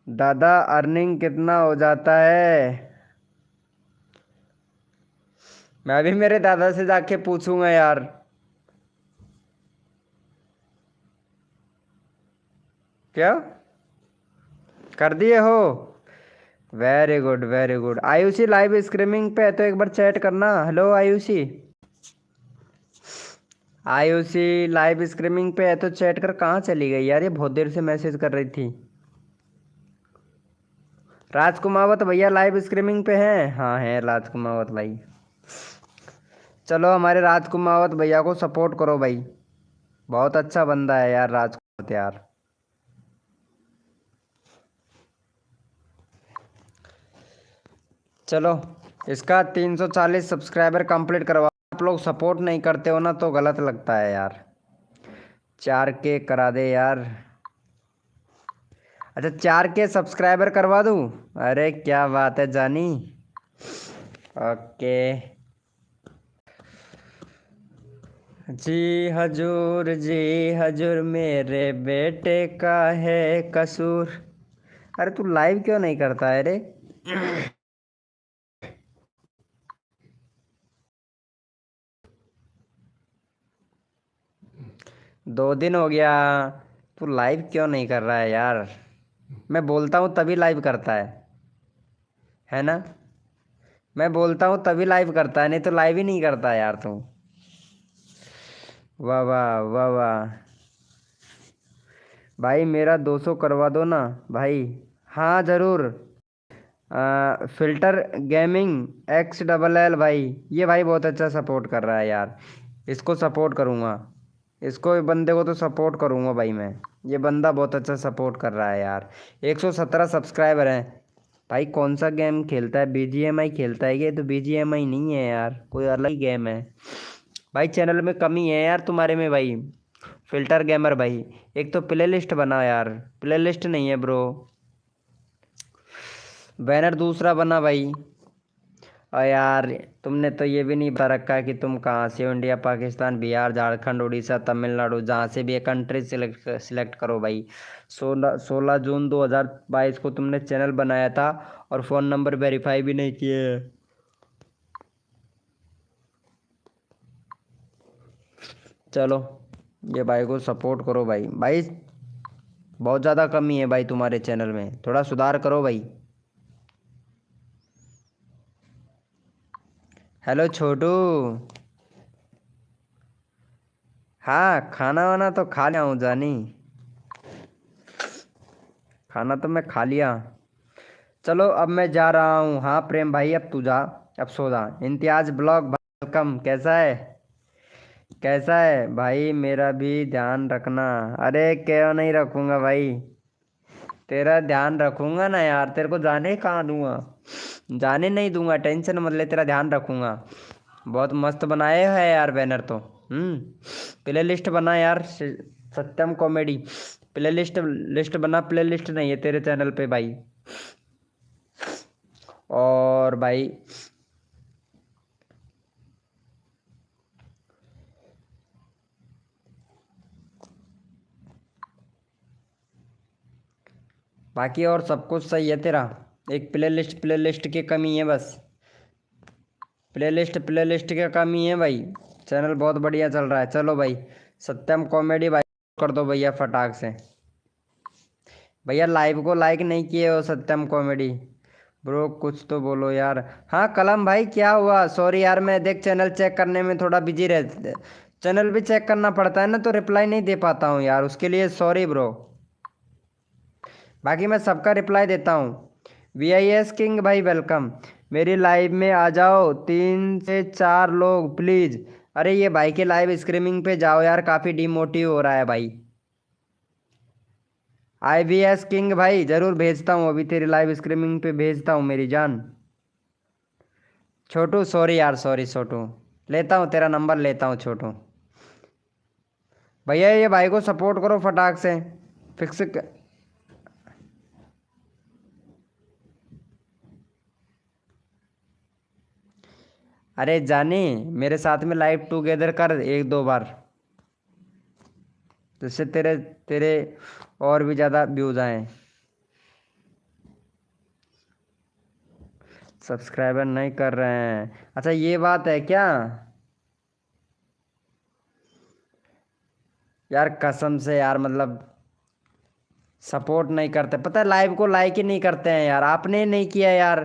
दादा अर्निंग कितना हो जाता है? मैं भी मेरे दादा से जाके पूछूंगा यार। क्या कर दिए हो? Very good very good. Ayushi live streaming पे है तो एक बार चैट करना। Hello Ayushi. Ayushi live streaming पे है तो चैट कर। कहाँ चली गई यार, ये बहुत देर से मैसेज कर रही थी। राजकुमावत भैया लाइव स्ट्रीमिंग पे हैं? हाँ है राजकुमावत भाई। चलो हमारे राजकुमावत भैया को सपोर्ट करो भाई। बहुत अच्छा बंदा है यार राजकुमावत यार। चलो इसका 340 सब्सक्राइबर कंप्लीट करवा। आप लोग सपोर्ट नहीं करते हो ना तो गलत लगता है यार। 4K करा दे यार। अच्छा 4K सब्सक्राइबर करवा दूँ? अरे क्या बात है जानी। ओके। जी हजूर मेरे बेटे का है कसूर। अरे तू लाइव क्यों नहीं करता है रे? 2 दिन हो गया। तू लाइव क्यों नहीं कर रहा है यार? मैं बोलता हूँ तभी लाइव करता है ना? मैं बोलता हूँ तभी लाइव करता है, नहीं तो लाइव ही नहीं करता यार तू। वाह वाह वाह वाह। भाई मेरा 200 करवा दो ना भाई। हाँ ज़रूर। फिल्टर गेमिंग XLL भाई, ये भाई बहुत अच्छा सपोर्ट कर रहा है यार। इसको सपोर्ट करूँगा। इसको बंदे को तो सपोर्ट करूँगा भाई मैं। ये बंदा बहुत अच्छा सपोर्ट कर रहा है यार। 117 सब्सक्राइबर हैं। भाई कौन सा गेम खेलता है? BGMI खेलता है? ये तो BGMI नहीं है यार, कोई अलग ही गेम है। भाई चैनल में कमी है यार तुम्हारे में भाई। फिल्टर गेमर भाई, एक तो प्ले लिस्ट बना यार। प्ले लिस्ट नहीं है ब्रो। बैनर दूसरा बना भाई। और यार तुमने तो ये भी नहीं बता रखा है कि तुम कहाँ से हो। इंडिया, पाकिस्तान, बिहार, झारखंड, उड़ीसा, तमिलनाडु, जहाँ से भी एक कंट्री सिलेक्ट करो भाई। 16 जून 2022 को तुमने चैनल बनाया था और फ़ोन नंबर वेरीफाई भी नहीं किए हैं। चलो ये भाई को सपोर्ट करो भाई। भाई बहुत ज़्यादा कमी है भाई तुम्हारे चैनल में, थोड़ा सुधार करो भाई। हेलो छोटू। हाँ खाना वाना तो खा लिया हूँ जानी। खाना तो मैं खा लिया। चलो अब मैं जा रहा हूँ। हाँ प्रेम भाई अब तू जा। अब सो जा। Imtiaz blog welcome. कैसा है? कैसा है भाई? मेरा भी ध्यान रखना। अरे क्यों नहीं रखूँगा भाई? तेरा ध्यान रखूँगा ना यार, तेरे को जाने कहाँ दूंगा। जाने नहीं दूंगा, टेंशन मत ले, तेरा ध्यान रखूँगा। बहुत मस्त बनाए है यार बैनर तो। प्ले लिस्ट बना यार सत्यम कॉमेडी। प्ले लिस्ट लिस्ट बना, प्ले लिस्ट नहीं है तेरे चैनल पे भाई। और भाई बाकी और सब कुछ सही है तेरा। एक प्लेलिस्ट की कमी है बस। प्लेलिस्ट की कमी है भाई। चैनल बहुत बढ़िया चल रहा है। चलो भाई, सत्यम कॉमेडी भाई कर दो भैया फटाक से। भैया लाइव को लाइक नहीं किए हो सत्यम कॉमेडी। ब्रो कुछ तो बोलो यार। हाँ कलम भाई क्या हुआ? सॉरी यार, मैं देख चैनल चेक करने में थोड़ा बिजी रहते। चैनल भी चेक करना पड़ता है ना, तो रिप्लाई नहीं दे पाता हूँ यार, उसके लिए सॉरी ब्रो। बाकी मैं सबका रिप्लाई देता हूँ। VIS किंग भाई वेलकम। मेरी लाइव में आ जाओ 3 से 4 लोग प्लीज़। अरे ये भाई के लाइव स्ट्रीमिंग पे जाओ यार, काफ़ी डिमोटिव हो रहा है भाई। IVS किंग भाई ज़रूर भेजता हूँ, अभी तेरी लाइव स्ट्रीमिंग पे भेजता हूँ मेरी जान। छोटू सॉरी यार, सॉरी छोटू। लेता हूँ तेरा नंबर, लेता हूँ छोटू। भैया ये भाई को सपोर्ट करो फटाक से। फिक्स अरे जानी, मेरे साथ में लाइव टुगेदर कर 1-2 बार, जिससे तेरे तेरे और भी ज़्यादा व्यूज़ आए। सब्सक्राइबर नहीं कर रहे हैं, अच्छा ये बात है क्या? यार कसम से यार, मतलब सपोर्ट नहीं करते, पता है लाइव को लाइक ही नहीं करते हैं यार। आपने नहीं किया यार।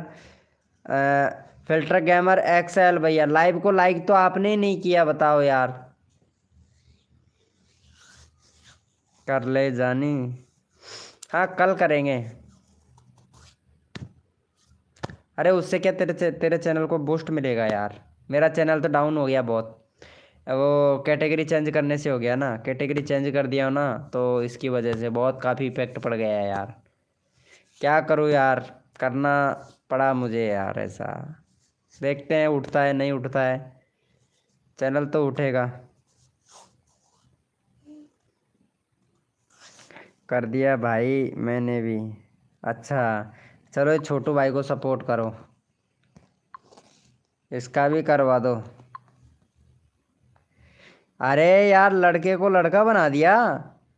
फिल्टर गेमर XL भैया, लाइव को लाइक तो आपने ही नहीं किया, बताओ यार। कर ले जानी। हाँ कल करेंगे। अरे उससे क्या, तेरे चैनल को बूस्ट मिलेगा यार। मेरा चैनल तो डाउन हो गया बहुत। वो कैटेगरी चेंज करने से हो गया ना, कैटेगरी चेंज कर दिया ना, तो इसकी वजह से बहुत काफ़ी इफेक्ट पड़ गया है यार। क्या करूँ यार, करना पड़ा मुझे यार ऐसा। देखते हैं उठता है नहीं उठता है। चैनल तो उठेगा। कर दिया भाई मैंने भी। अच्छा चलो, ये छोटू भाई को सपोर्ट करो, इसका भी करवा दो। अरे यार लड़के को लड़का बना दिया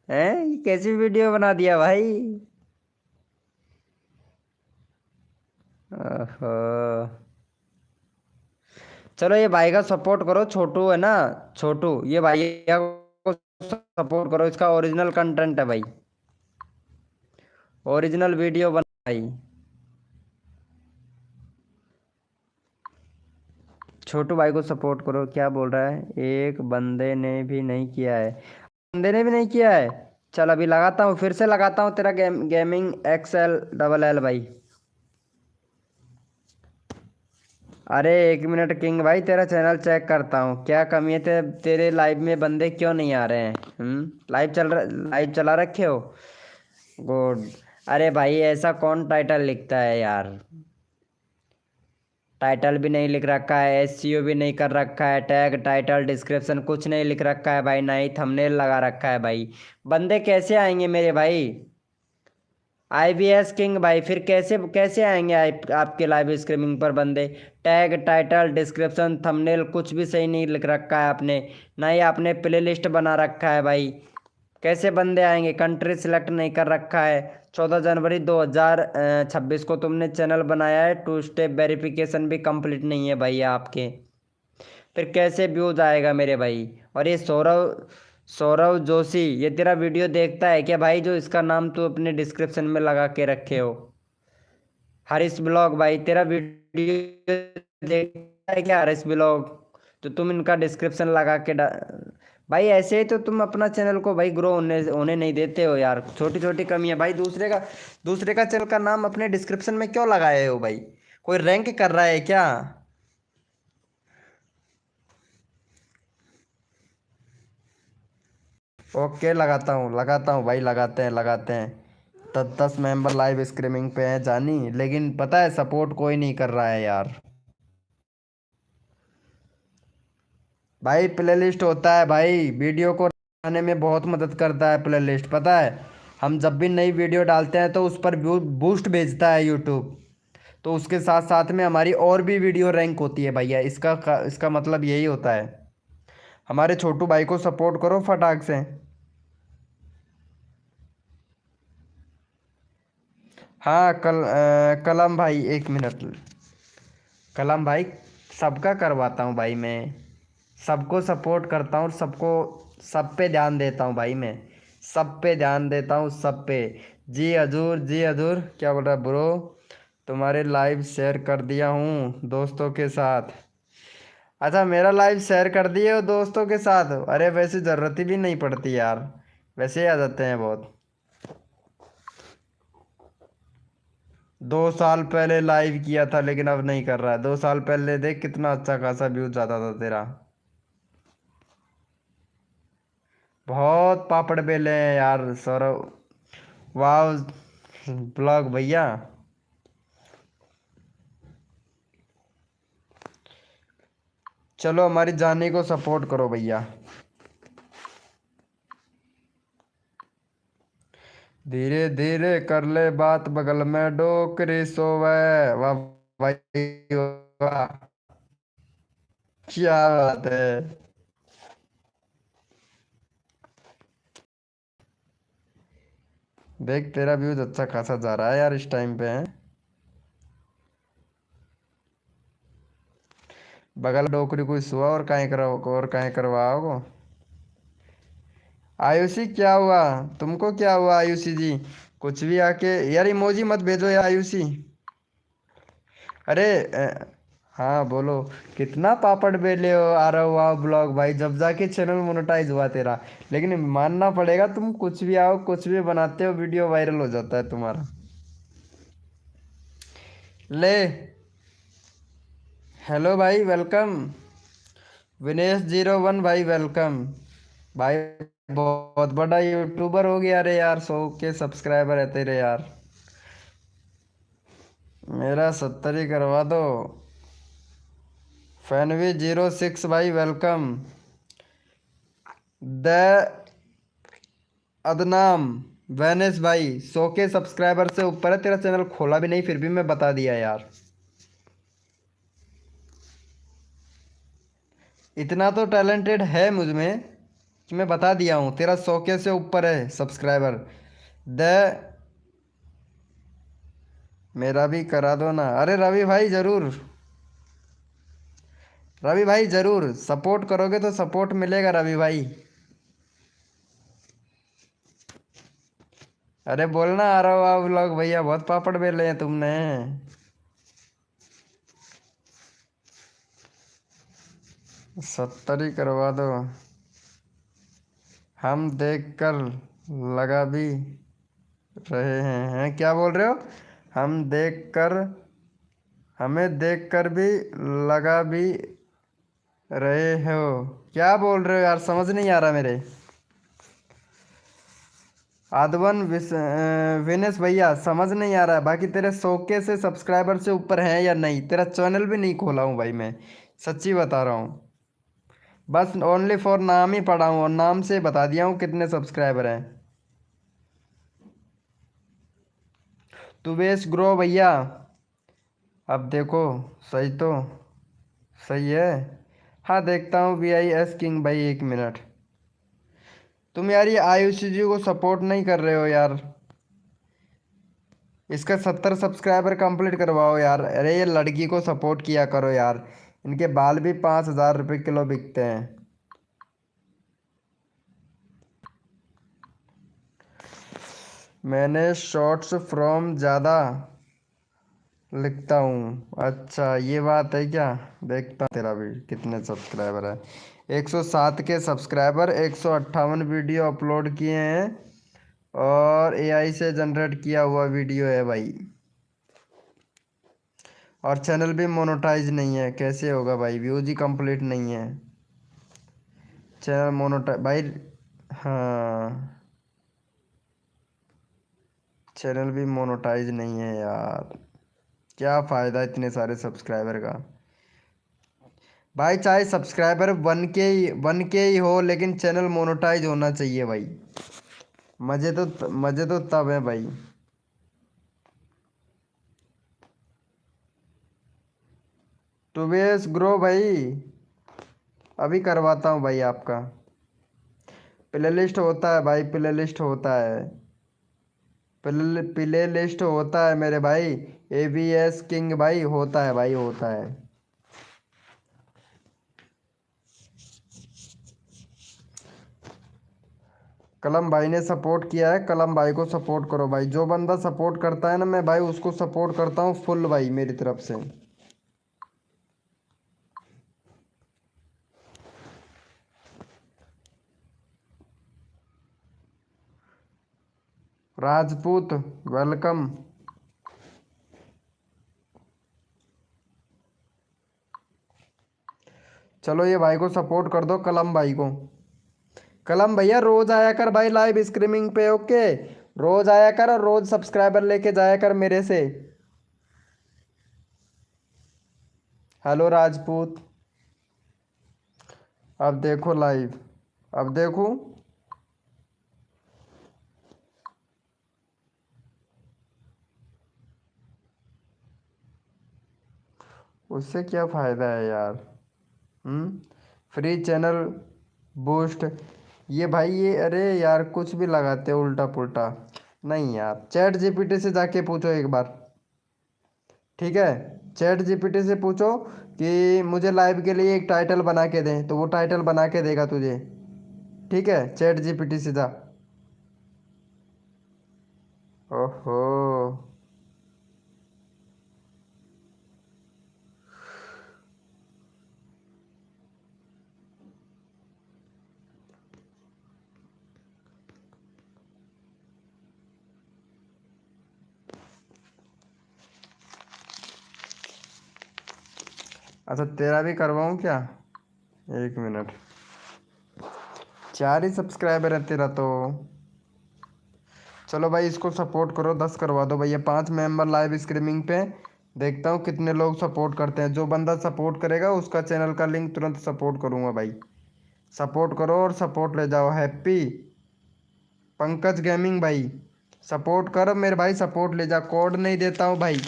है, ये कैसी वीडियो बना दिया भाई। ओहो। चलो ये भाई का सपोर्ट करो, छोटू है ना, छोटू ये भैया को सपोर्ट करो, इसका ओरिजिनल कंटेंट है भाई, ओरिजिनल वीडियो बना भाई। छोटू भाई को सपोर्ट करो। क्या बोल रहा है? एक बंदे ने भी नहीं किया है, बंदे ने भी नहीं किया है। चल अभी लगाता हूँ, फिर से लगाता हूँ तेरा गेमिंग XL भाई। अरे 1 मिनट किंग भाई, तेरा चैनल चेक करता हूँ क्या कमी है। तेरे लाइव में बंदे क्यों नहीं आ रहे हैं? लाइव चला रखे हो? गुड। अरे भाई ऐसा कौन टाइटल लिखता है यार? टाइटल भी नहीं लिख रखा है, SEO भी नहीं कर रखा है, टैग टाइटल डिस्क्रिप्शन कुछ नहीं लिख रखा है भाई, ना ही थंबनेल लगा रखा है भाई। बंदे कैसे आएंगे मेरे भाई? IVS किंग भाई, फिर कैसे कैसे आएंगे आपके लाइव स्ट्रीमिंग पर बंदे? टैग टाइटल डिस्क्रिप्शन थंबनेल कुछ भी सही नहीं लिख रखा है आपने, ना ही आपने प्लेलिस्ट बना रखा है भाई। कैसे बंदे आएंगे? कंट्री सिलेक्ट नहीं कर रखा है। 14 जनवरी 2026 को तुमने चैनल बनाया है, 2 स्टेप वेरिफिकेशन भी कंप्लीट नहीं है भैया आपके, फिर कैसे व्यूज आएगा मेरे भाई? और ये सौरव सौरव जोशी, ये तेरा वीडियो देखता है क्या भाई, जो इसका नाम तू अपने डिस्क्रिप्शन में लगा के रखे हो? हरीश ब्लॉग भाई, तेरा वीडियो देखता है क्या हरीश ब्लॉग? तो तुम इनका डिस्क्रिप्शन लगा के भाई ऐसे ही तो तुम अपना चैनल को भाई ग्रो होने होने नहीं देते हो यार। छोटी छोटी कमियां भाई, दूसरे का चैनल का नाम अपने डिस्क्रिप्शन में क्यों लगाए हो भाई? कोई रैंक कर रहा है क्या? ओके लगाता हूँ भाई, लगाते हैं। 10 मेंबर लाइव स्ट्रीमिंग पे हैं जानी, लेकिन पता है सपोर्ट कोई नहीं कर रहा है यार। भाई प्लेलिस्ट होता है भाई, वीडियो को बनाने में बहुत मदद करता है प्लेलिस्ट, पता है। हम जब भी नई वीडियो डालते हैं तो उस पर बूस्ट भेजता है यूट्यूब, तो उसके साथ साथ में हमारी और भी वीडियो रैंक होती है भैया, इसका मतलब यही होता है। हमारे छोटू भाई को सपोर्ट करो फटाक से। हाँ कलम भाई, 1 मिनट। कलम भाई, सबका करवाता हूँ भाई मैं, सबको सपोर्ट करता हूँ, सबको सब पे ध्यान देता हूँ भाई मैं, सब पे ध्यान देता हूँ, सब पे। जी हजूर, जी हजूर, क्या बोल रहा है ब्रो? तुम्हारे लाइव शेयर कर दिया हूँ दोस्तों के साथ। अच्छा, मेरा लाइव शेयर कर दिए हो दोस्तों के साथ? अरे वैसे ज़रूरत ही भी नहीं पड़ती यार, वैसे ही आ जाते हैं बहुत। 2 साल पहले लाइव किया था लेकिन अब नहीं कर रहा है। 2 साल पहले देख कितना अच्छा खासा व्यूज जाता था तेरा। बहुत पापड़ बेले हैं यार सौरभ। वाह ब्लॉग भैया। चलो हमारी जानी को सपोर्ट करो भैया। धीरे धीरे कर ले बात, बगल में डोकरी सोवे। वाह भाई वाह, क्या बात है। देख तेरा व्यूज अच्छा खासा जा रहा है यार इस टाइम पे है। बगल डोकरी कोई सुआ और काहे करो और काहे करवाओ। आयुषी क्या हुआ? तुमको क्या हुआ आयुषी जी? कुछ भी आके यार इमोजी मत भेजो यार आयुषी। अरे हाँ बोलो। कितना पापड़ बेले हो आ रहा हुआ ब्लॉग भाई, जब जाके चैनल मोनेटाइज हुआ तेरा। लेकिन मानना पड़ेगा, तुम कुछ भी आओ कुछ भी बनाते हो वीडियो वायरल हो जाता है तुम्हारा। ले, हेलो भाई वेलकम। Vinesh 01 भाई वेलकम। भाई बहुत बड़ा यूट्यूबर हो गया रे यार, 100 के सब्सक्राइबर है तेरे यार। मेरा 70 ही करवा दो। फैनवी 06 भाई वेलकम। द अदनाम वैनेस भाई, 100 के सब्सक्राइबर से ऊपर है, तेरा चैनल खोला भी नहीं फिर भी मैं बता दिया यार। इतना तो टैलेंटेड है मुझ में कि मैं बता दिया हूँ, तेरा 100 के से ऊपर है सब्सक्राइबर। द मेरा भी करा दो ना। अरे रवि भाई जरूर, रवि भाई जरूर सपोर्ट करोगे तो सपोर्ट मिलेगा रवि भाई। अरे बोलना आ रहा हो आप लोग भैया, बहुत पापड़ बेले हैं तुमने। 70 ही करवा दो। हम देख कर लगा भी रहे हैं क्या बोल रहे हो? हम देख कर, हमें देख कर भी लगा भी रहे हो, क्या बोल रहे हो यार? समझ नहीं आ रहा मेरे। विनेश भैया समझ नहीं आ रहा है, बाकी तेरे 100 के से सब्सक्राइबर से ऊपर हैं या नहीं? तेरा चैनल भी नहीं खोला हूँ भाई मैं, सच्ची बता रहा हूँ। बस ओनली फॉर नाम ही पढ़ा हूँ और नाम से बता दिया हूँ कितने सब्सक्राइबर हैं। तू बेस ग्रो भैया, अब देखो सही तो, सही है। हाँ देखता हूँ VIS किंग भाई, 1 मिनट। तुम यार ये आयुषी जी को सपोर्ट नहीं कर रहे हो यार, इसका 70 सब्सक्राइबर कंप्लीट करवाओ यार। अरे ये लड़की को सपोर्ट किया करो यार, इनके बाल भी 5,000 रुपये किलो बिकते हैं। मैंने शॉर्ट्स फ्रॉम ज़्यादा लिखता हूँ। अच्छा ये बात है क्या? देखता तेरा भी कितने सब्सक्राइबर है। 107 के सब्सक्राइबर, 158 वीडियो अपलोड किए हैं और AI से जनरेट किया हुआ वीडियो है भाई। और चैनल भी मोनेटाइज नहीं है, कैसे होगा भाई? व्यूज ही कंप्लीट नहीं है। चैनल मोनेटाइज भाई, हाँ चैनल भी मोनेटाइज नहीं है यार, क्या फ़ायदा इतने सारे सब्सक्राइबर का? भाई चाहे सब्सक्राइबर 1K ही हो लेकिन चैनल मोनेटाइज होना चाहिए भाई। मज़े तो तब है भाई। टूबेस ग्रो भाई, अभी करवाता हूँ भाई आपका। प्ले लिस्ट होता है भाई, प्ले लिस्ट होता है। प्ले लिस्ट होता है मेरे भाई। ABS किंग भाई होता है भाई, होता है। कलम भाई ने सपोर्ट किया है, कलम भाई को सपोर्ट करो भाई। जो बंदा सपोर्ट करता है ना, मैं भाई उसको सपोर्ट करता हूँ फुल भाई, मेरी तरफ से। राजपूत वेलकम। चलो ये भाई को सपोर्ट कर दो, कलम भाई को। कलम भैया रोज आया कर भाई लाइव स्ट्रीमिंग पे, ओके। रोज आया कर और रोज सब्सक्राइबर लेके जाया कर मेरे से। हेलो राजपूत। अब देखो लाइव, अब देखो। उससे क्या फायदा है यार। Free channel boost. ये भाई ये, अरे यार कुछ भी लगाते हो उल्टा पुल्टा। नहीं यार, चैट जीपीटी से जाके पूछो एक बार। ठीक है, चैट जीपीटी से पूछो कि मुझे लाइव के लिए एक टाइटल बना के दें, तो वो टाइटल बना के देगा तुझे। ठीक है, चैट जीपीटी से जा। ओहो। अच्छा तेरा भी करवाऊँ क्या? एक मिनट। 4 ही सब्सक्राइबर है तेरा तो। चलो भाई इसको सपोर्ट करो, 10 करवा दो भैया। 5 मेंबर लाइव स्ट्रीमिंग पे। देखता हूँ कितने लोग सपोर्ट करते हैं। जो बंदा सपोर्ट करेगा उसका चैनल का लिंक तुरंत सपोर्ट करूँगा भाई। सपोर्ट करो और सपोर्ट ले जाओ। हैप्पी पंकज गेमिंग भाई, सपोर्ट कर मेरे भाई, सपोर्ट ले जा। कोड नहीं देता हूँ भाई,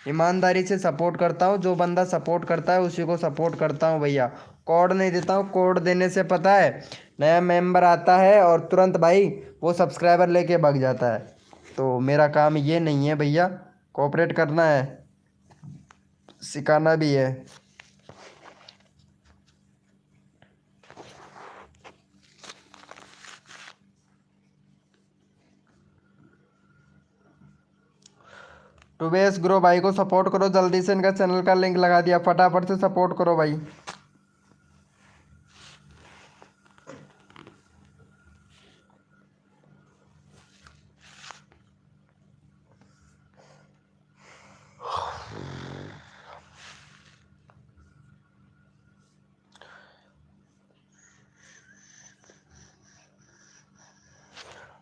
ईमानदारी से सपोर्ट करता हूँ। जो बंदा सपोर्ट करता है उसी को सपोर्ट करता हूँ भैया। कोड नहीं देता हूँ। कोड देने से पता है नया मेंबर आता है और तुरंत भाई वो सब्सक्राइबर लेके भाग जाता है। तो मेरा काम ये नहीं है भैया, कोऑपरेट करना है, सिखाना भी है। टूबेस ग्रो भाई को सपोर्ट करो जल्दी से, इनका चैनल का लिंक लगा दिया, फटाफट से सपोर्ट करो भाई।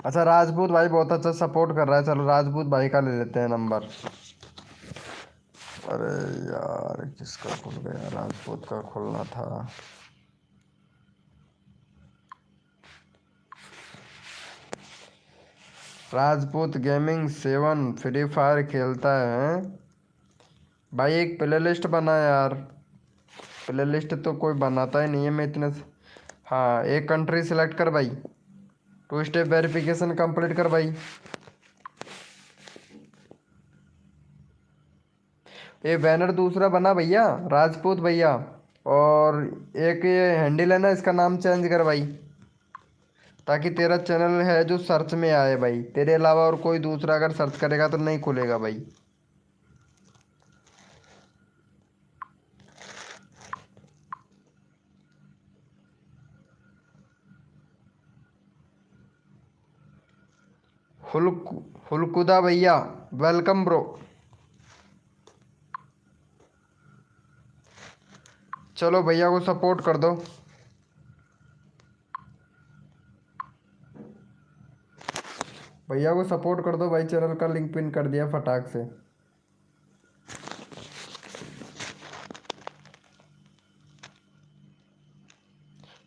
अच्छा राजपूत भाई बहुत अच्छा सपोर्ट कर रहा है, चलो राजपूत भाई का ले लेते हैं नंबर। अरे यार किसका खुल गया, राजपूत का खुलना था। राजपूत गेमिंग 7 फ्री फायर खेलता है भाई। एक प्ले लिस्ट बना यार। प्ले लिस्ट तो कोई बनाता ही नहीं है, मैं इतने। हाँ एक कंट्री सिलेक्ट कर भाई। 2 स्टेप वेरिफिकेशन कंप्लीट कर भाई। ये बैनर दूसरा बना भैया, राजपूत भैया। और एक ये हैंडल है ना, इसका नाम चेंज कर भाई, ताकि तेरा चैनल है जो सर्च में आए भाई। तेरे अलावा और कोई दूसरा अगर सर्च करेगा तो नहीं खुलेगा भाई। हुल्क हुलकुदा भैया वेलकम ब्रो। चलो भैया को सपोर्ट कर दो। भैया को सपोर्ट कर दो भाई, चैनल का लिंक पिन कर दिया फटाक से।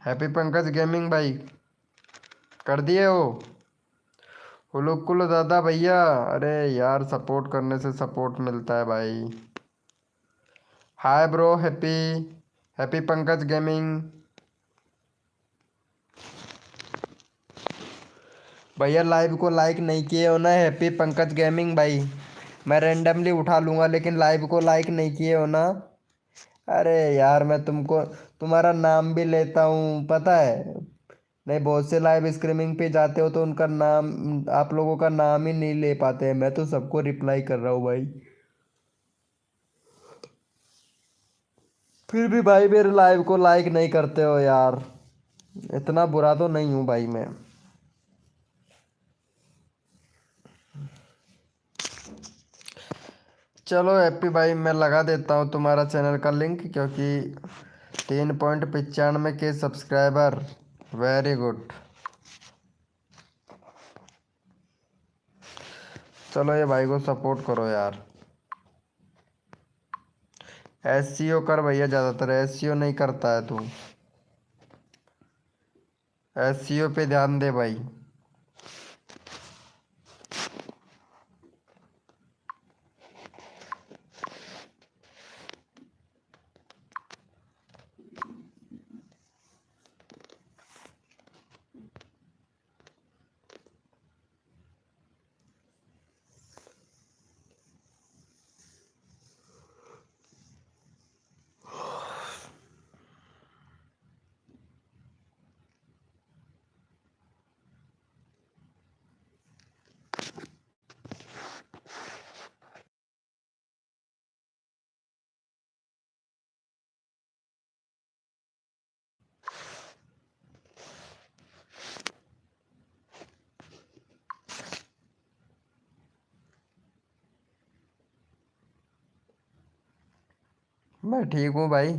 हैप्पी पंकज गेमिंग भाई कर दिए हो। हुलुकुल दादा भैया, अरे यार सपोर्ट करने से सपोर्ट मिलता है भाई। Hi bro happy, happy Pankaj gaming. भैया लाइव को लाइक नहीं किए हो ना, हैप्पी पंकज गेमिंग भाई। मैं रेंडमली उठा लूंगा लेकिन लाइव को लाइक नहीं किए हो ना। अरे यार मैं तुमको तुम्हारा नाम भी लेता हूँ पता है। नहीं, बहुत से लाइव स्ट्रीमिंग पे जाते हो तो उनका नाम, आप लोगों का नाम ही नहीं ले पाते हैं। मैं तो सबको रिप्लाई कर रहा हूँ भाई। फिर भी भाई मेरे लाइव को लाइक नहीं करते हो यार। इतना बुरा तो नहीं हूँ भाई मैं। चलो हैप्पी भाई, मैं लगा देता हूँ तुम्हारा चैनल का लिंक, क्योंकि 3.95 के सब्सक्राइबर, वेरी गुड। चलो ये भाई को सपोर्ट करो यार। एससीओ कर भैया, ज़्यादातर एससीओ नहीं करता है तू। एससीओ पे ध्यान दे भाई। मैं ठीक हूँ भाई।